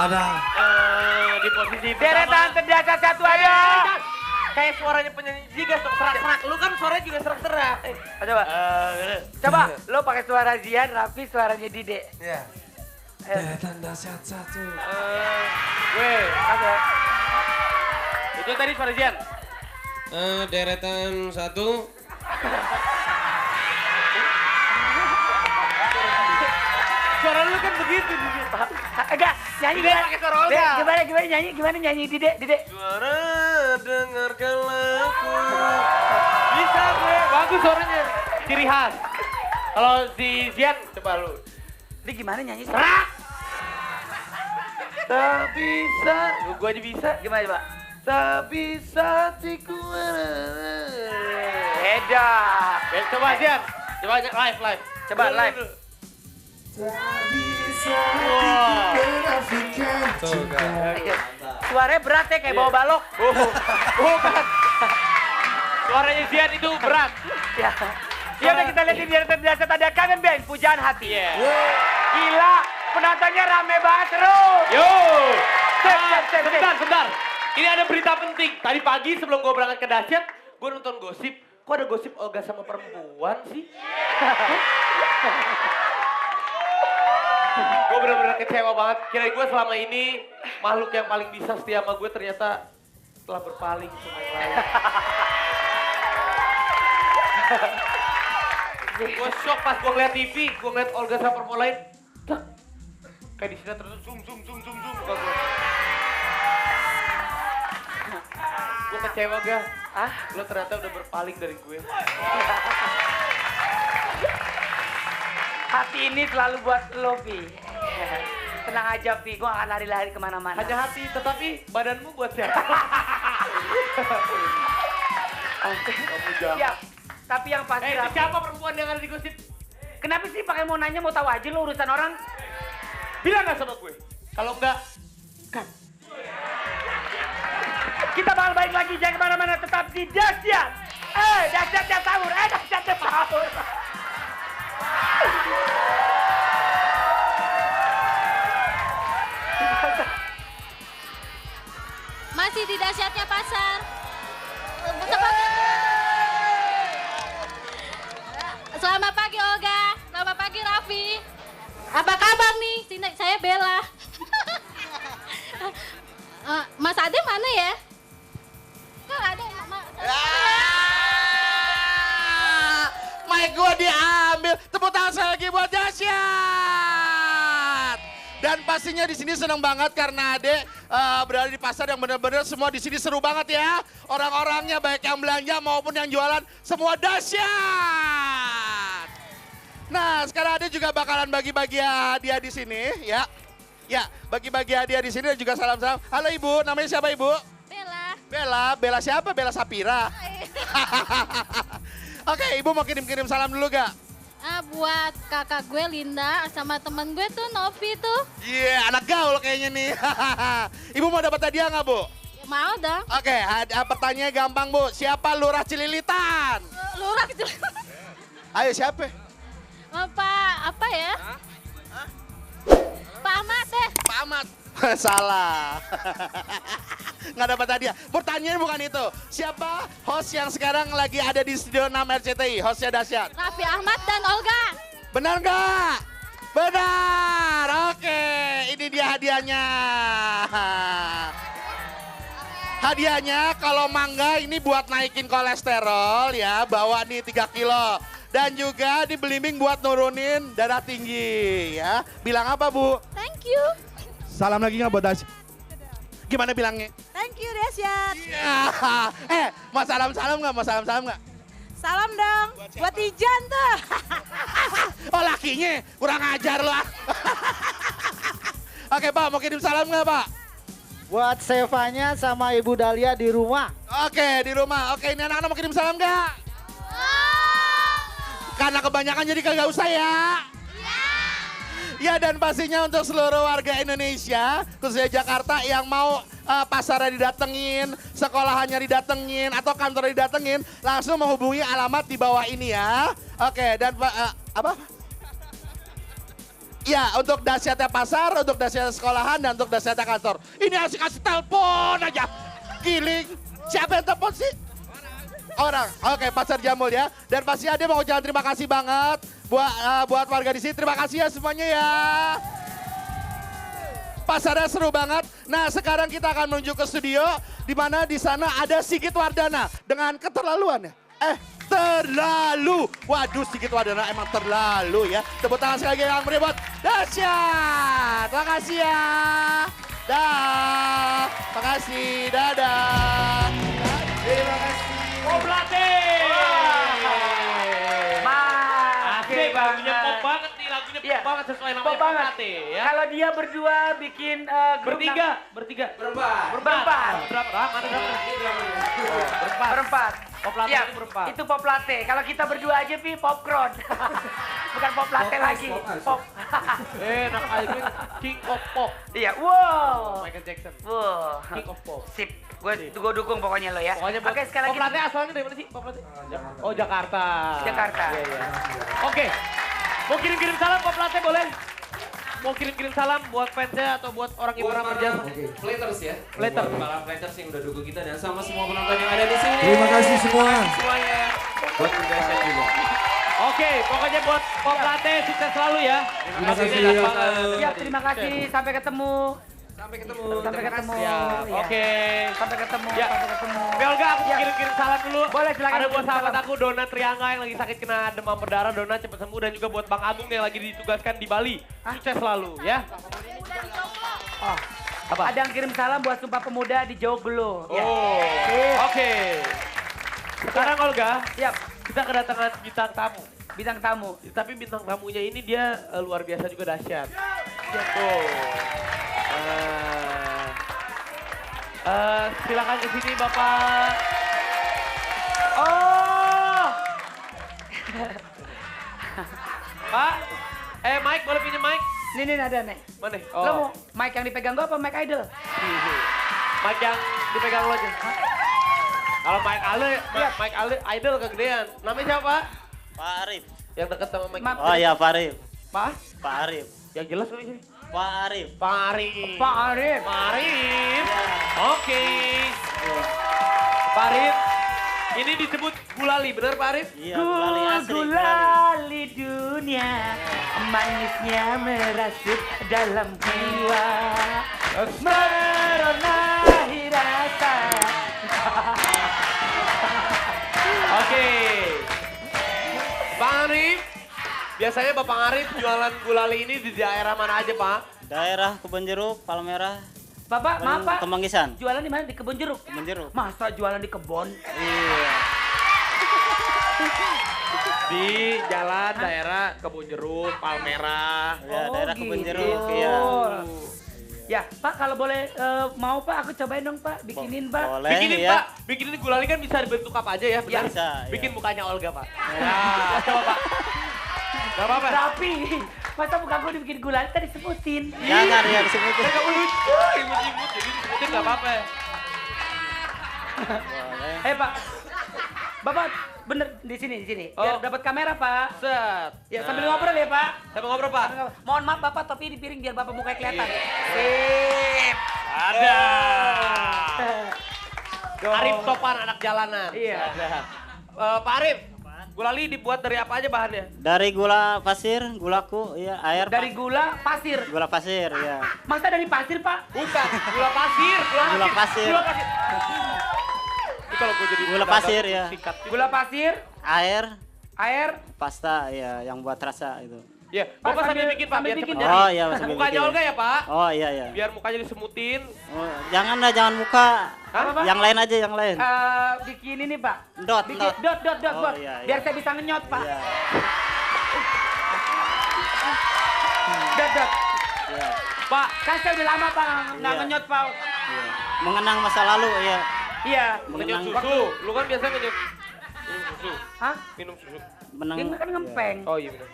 Ada. Di posisi Deretan terdasar satu ada. Kayak suaranya penyanyi juga serak-serak. Lu kan suaranya juga serak-serak. Coba. Coba lo pakai suara Zian, Raffi suaranya Dide. Iya. Deretan dahsyat satu. Gue. Itu tadi suara Zian. Deretan satu. Suara lu kan begitu. Enggak, nyanyi Dide pakai suara Olga. Gimana nyanyi Dide? Suara dengarkanlah aku. Bisa gue. Bagus suaranya. Ciri khas. Kalau si Zian, coba lu. Ini gimana nyanyi? Serak. Tak bisa. Gue aja bisa. Gimana coba? Tak bisa hatiku. Beda. Coba Zian. Coba live. Coba live. Tuh kan. Suaranya berat ya kayak bawa balok. Bukan. Suaranya Zian itu berat. Ya. Ya udah kita lihat di Deretan Dahsyat ada Kangen Band, Pujaan Hati. Iya. Gila, penontonnya rame banget terus. Yo. Sip. Sebentar. Ini ada berita penting. Tadi pagi sebelum gue berangkat ke Dahsyat, gue nonton gosip. Kok ada gosip Olga sama perempuan sih? Gue bener-bener kecewa banget. Kirain gue selama ini makhluk yang paling bisa setia sama gue ternyata telah berpaling sama yang lain. Gue shock pas gue ngeliat TV, gue ngeliat Olga sama perempuan lain. Dak, kayak di sini terus zoom. Gue kecewa gak? Lo ternyata udah berpaling dari gue. Hati ini selalu buat lo, Pi. Tenang aja, Pi. Gue akan lari-lari kemana-mana. Hanya hati, tetapi badanmu buat siapa? Kamu jahat. Siap. Tapi yang pasti Itu Raffi, siapa perempuan yang ada di gosip? kenapa sih pakai mau nanya, mau tahu aja lo urusan orang? Bilang gak sama gue? Kalau enggak, kan. Kita bakal balik lagi, jangan kemana-mana, tetap di Dahsyat. Dahsyatnya sahur, Dahsyatnya sahur. Masih di Dahsyatnya Pasar. Selamat pagi Olga, selamat pagi Raffi. Apa kabar nih? Sini, saya Bella. Mas Ade mana ya? Kok ada ya? Mic gue diambil. Tepuk tangan saya lagi buat Dahsyat. Dan pastinya di sini senang banget karena Ade berada di pasar yang benar-benar semua di sini seru banget ya. Orang-orangnya baik yang belanja maupun yang jualan semua dahsyat. Nah, sekarang Ade juga bakalan bagi-bagi hadiah di sini ya. Ya, bagi-bagi hadiah di sini dan juga salam-salam. Halo Ibu, namanya siapa Ibu? Bella. Bella siapa? Bella Sapira. Oke, Ibu mau kirim-kirim salam dulu gak? Buat kakak gue Linda sama temen gue tuh Novi tuh. Iya, anak gaul kayaknya nih. Ibu mau dapat hadiah nggak Bu? Ya, mau dong. Oke, pertanyaannya gampang Bu. Siapa Lurah Cililitan? Lurah gitu. Ayo siapa? Pak apa ya? Pak Ahmad deh. Pak Ahmad. Salah. Nggak dapat hadiah. Pertanyaan bukan itu. Siapa host yang sekarang lagi ada di Studio 6 RCTI? Hostnya Dahsyat. Raffi Ahmad dan Olga. Benar nggak? Benar. Oke, ini dia hadiahnya. Hadiahnya kalau mangga ini buat naikin kolesterol ya. Bawa nih 3 kilo. Dan juga di belimbing buat nurunin darah tinggi ya. Bilang apa Bu? Thank you. Salam lagi nggak buat Dahsyat? Gimana bilangnya? Thank you Dahsyat. Ya. Mau salam-salam nggak? Mau salam-salam nggak? Salam dong buat Ijan tuh. Oh lakinya, kurang ajar lu ah. Oke Pak, mau kirim salam nggak Pak? Buat Sevanya sama Ibu Dahlia di rumah. Oke, di rumah. Oke, ini anak-anak mau kirim salam nggak? Karena kebanyakan jadi kagak usah ya. Ya dan pastinya untuk seluruh warga Indonesia, khususnya Jakarta yang mau pasarnya didatengin, sekolahannya didatengin, atau kantornya didatengin, langsung menghubungi alamat di bawah ini ya. Oke, dan apa? Ya, untuk dahsyatnya pasar, untuk dahsyatnya sekolahan, dan untuk dahsyatnya kantor. Ini harus kasih telepon aja. Giling. Siapa yang telepon sih? Orang. Oke, Pasar Jamul ya. Dan pasti Ade mau ucapkan terima kasih banget buat warga di sini. Terima kasih ya semuanya ya. Pasarnya seru banget. Nah, sekarang kita akan menuju ke studio di mana di sana ada Sigit Wardana dengan keterlaluannya. Terlalu. Waduh, Sigit Wardana emang terlalu ya. Tepuk tangan sekali lagi yang beri buat dahsyat. Terima kasih ya. Dah. Terima kasih. Dadah. Terima kasih. Poplate. Asik Lagunya banget. pop banget nih, lagunya Iya. pop banget sesuai namanya Pop banget. Poplate ya. Kalau dia berdua bikin grup Bertiga. Berempat. Berapa? Mana berapa? Berempat. Poplate Iya, itu berempat. itu pop latte. Kalau kita berdua aja, Pi, popcorn. Bukan pop latte lagi. Pop. Enak aja, King of Pop. Iya, wow. Michael Jackson. Wow. King of Pop. Sip. Gue dukung pokoknya lo ya. Pokoknya buat Oke, sekali lagi. Poplate asalnya dari mana sih? Poplate? Oh, Jakarta. Jakarta. Iya, iya. Oke. Mau kirim-kirim salam Poplate boleh? Mau kirim-kirim salam buat fansnya atau buat orang yang pernah berjasa? Platers ya. Plater. Buat para platers yang udah dukung kita dan sama semua penonton yang ada di sini. Terima kasih semua. Semuanya. Buat Indonesia juga. Oke, pokoknya buat Poplate sukses selalu ya. Terima kasih. Ya, terima kasih. Sampai ketemu. Sampai ketemu. Sampai ketemu. Ya, Iya. oke. Sampai ketemu. Ya. Sampai ketemu. Olga, aku Ya. kirim-kirim salam dulu. Boleh, silakan. Ada buat Kirim sahabat salam. aku, Dona Triangga yang lagi sakit kena demam berdarah. Dona cepat sembuh. Dan juga buat Bang Agung yang lagi ditugaskan di Bali. Sukses selalu ya. Oh. Apa? Ada yang kirim salam buat Sumpah Pemuda di Joglo. Ya. Oh, oke. Sekarang Olga, Siap. kita kedatangan bintang tamu. Bintang tamu. Tapi bintang tamunya ini dia luar biasa juga dahsyat. Tuh. Silakan ke sini Bapak. Oh. Pak, Mike boleh pinjam mic? Ini ada nih. Mana? Lo mau mic yang dipegang gua apa mic idol? Mic yang dipegang lo aja. Kalau mic Ale, Iya. mic Ale idol kegedean. Namanya siapa? Pak Arif. Yang dekat sama mic. Maaf. Oh iya Pak Arif. Pak? Pak Arif. Yang jelas ini. Pak Arif. Pak Arif. Pak Arif. Pak Arif. Oke. Pak Arif. Ini disebut gulali, benar Pak Arif? Iya, gulali asli. Gulali dunia, manisnya merasuk dalam jiwa, meronahi rasa. Oke. Pak Arif. Biasanya Bapak Arif jualan gulali ini di daerah mana aja Pak? Daerah Kebun Jeruk, Palmerah, Bapak, maaf Pak, Kemanggisan. jualan di mana? Di kebun jeruk? Kebun Jeruk. Masa jualan di kebun? Iya. Di jalan daerah Kebun Jeruk, Palmerah. Ya, daerah Kebun gitu. Jeruk, iya. Ya, Pak kalau boleh mau Pak, aku cobain dong Pak, bikinin Pak. Boleh Bikinin ya. Pak, bikinin gulali kan bisa dibentuk apa aja ya, benar? Bisa, ya. Bikin mukanya Olga Pak. Ya, coba Pak. Gak apa-apa. Rapi, masa muka aku dibikin gulali tadi sebutin. Jangan ya disebutin. Gak lucu, imut-imut jadi disebutin gak apa-apa. Boleh. Pak, Bapak bener di sini. Biar Oh. dapat kamera Pak. Set. Ya sambil ngobrol ya Pak. Sambil ngobrol Pak. Mohon maaf Bapak topi di piring biar Bapak mukanya kelihatan. Sip. Ada. Arif Topan anak jalanan. Iya. Ada. Pak Arif, gulali dibuat dari apa aja bahannya? Dari gula pasir, gulaku, iya, air. Dari gula pasir. Gula pasir, ya. Masa dari pasir Pak? Bukan, gula pasir. Gula pasir. Gula pasir. Ini kalau gue jadi Gula pedagang pasir, ya. Sikat. Gula pasir, Air, air. pasta, ya, yang buat rasa itu. Ya, Pak, Bapak sambil sambil- bikin Pak, sambil biar bikin cepet jadi. Oh iya, sambil Mukanya bikin. Olga ya Pak? Oh iya, iya. Biar mukanya disemutin. Oh, jangan dah, jangan muka. Apa, Pak? Yang lain aja, yang lain. Bikin ini Pak. Dot, Bikin dot. dot. Oh, iya, iya. Biar saya bisa ngenyot Pak. Iya. Dot. Iya. Pak, kan saya udah lama Pak nggak Iya. ngenyot Pak. Iya. Mengenang masa lalu, ya. Iya. Ngenyot Mengenang susu. Lu kan biasa ngenyot minum susu. Hah? Minum susu. menang. Ini kan ngempeng. Oh iya benar.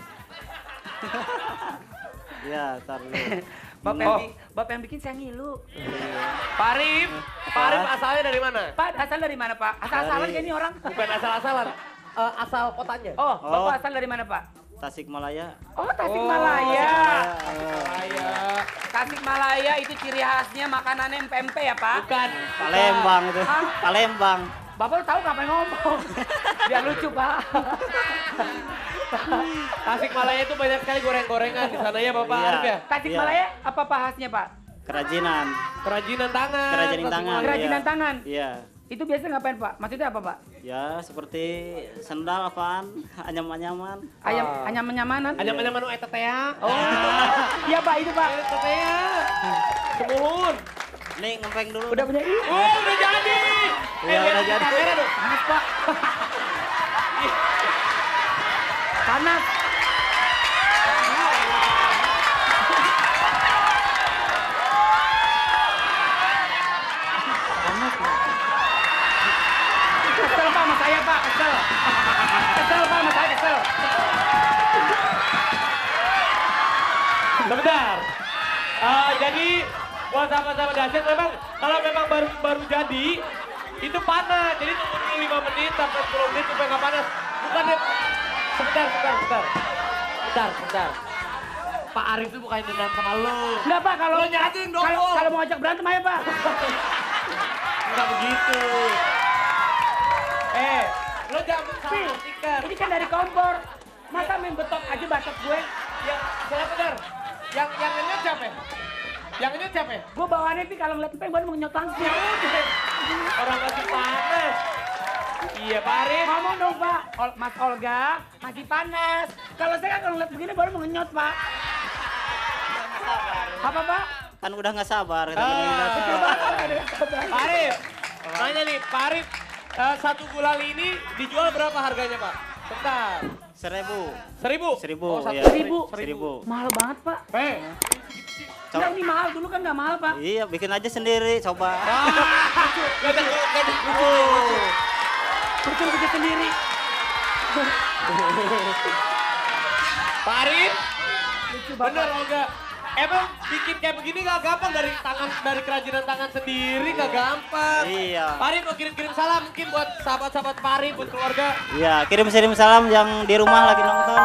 Iya, tar dulu. Bapak yang bikin saya ngilu. Pak Arif, Pak Arif asalnya dari mana? Pak, asal dari mana Pak? Asal-asalan Dari- kayak ini orang. Bukan asal-asalan. Asal kotanya. Oh, Oh. Bapak asal dari mana Pak? Tasikmalaya. Oh, Tasikmalaya. Tasikmalaya. Tasikmalaya itu ciri khasnya makanannya empempe ya, Pak? Bukan. Palembang itu. Hah? Palembang. Bapak tahu kapan ngomong. Biar lucu, Pak. Tasikmalaya itu banyak sekali goreng-gorengan di sana ya Bapak Iya. Arif ya? Tasikmalaya apa bahasnya, Pak? Kerajinan. Kerajinan tangan. Kerajinan tangan. Tasikmalaya. Kerajinan iya. tangan. Iya. Itu biasanya ngapain, Pak? Maksudnya apa, Pak? Ya seperti sendal apaan, anyam-anyaman. Anyam-anyamanan. Anyam-anyaman etetea. Oh. Iya, Pak, itu, Pak. Etetea. Semulun. Nih ngempeng dulu. Udah punya ini. Oh udah jadi. Iya, udah jadi. Kamera dong. Panas, Pak. Panas. Kesel, Pak, sama saya, Pak. Kesel. Kesel, Pak, sama saya, kesel. Sebentar. Jadi buat sahabat-sahabat dahsyat memang kalau memang baru jadi itu panas. Jadi tunggu dulu 5 menit sampai 10 menit supaya nggak panas. Bukan ya. Sebentar. Pak Arif tuh bukan dendam sama lo. Enggak, Pak, kalau Lo nyajing dong, Pol. kalau mau ajak berantem aja, Pak. Enggak begitu. Lo jangan salah Pi, artikan. ini kan dari kompor. Masa main betok aja bacot gue? Ya, saya benar. Yang ngenyot siapa? Yang ngenyot siapa? Gue bawaannya Pi kalau ngeliat empeng gue mau ngenyot langsung. Orang masih panas. Iya, Pak Arif. Ngomong dong, Pak. Mas Olga masih panas. Kalau saya kan kalau ngeliat begini baru mau ngenyot, Pak. Apa, Pak? Kan udah nggak sabar. Pak Arif, nanya nih, Pak Arif, satu gulali ini dijual berapa harganya, Pak? Bentar. 1.000. 1.000? 1.000. Oh, Iya. 1.000. Mahal banget, Pak. Coba. Enggak, ini mahal dulu kan nggak mahal, Pak. Iya, bikin aja sendiri, coba. Gak ada Betul bikin sendiri. Pak Arif, Lucu banget. bener Olga. Emang bikin kayak begini gak gampang dari kerajinan tangan sendiri gak gampang. Iya. Pak Arif mau kirim-kirim salam mungkin buat sahabat-sahabat Pak Arif, buat keluarga. Iya, kirim salam yang di rumah lagi nonton.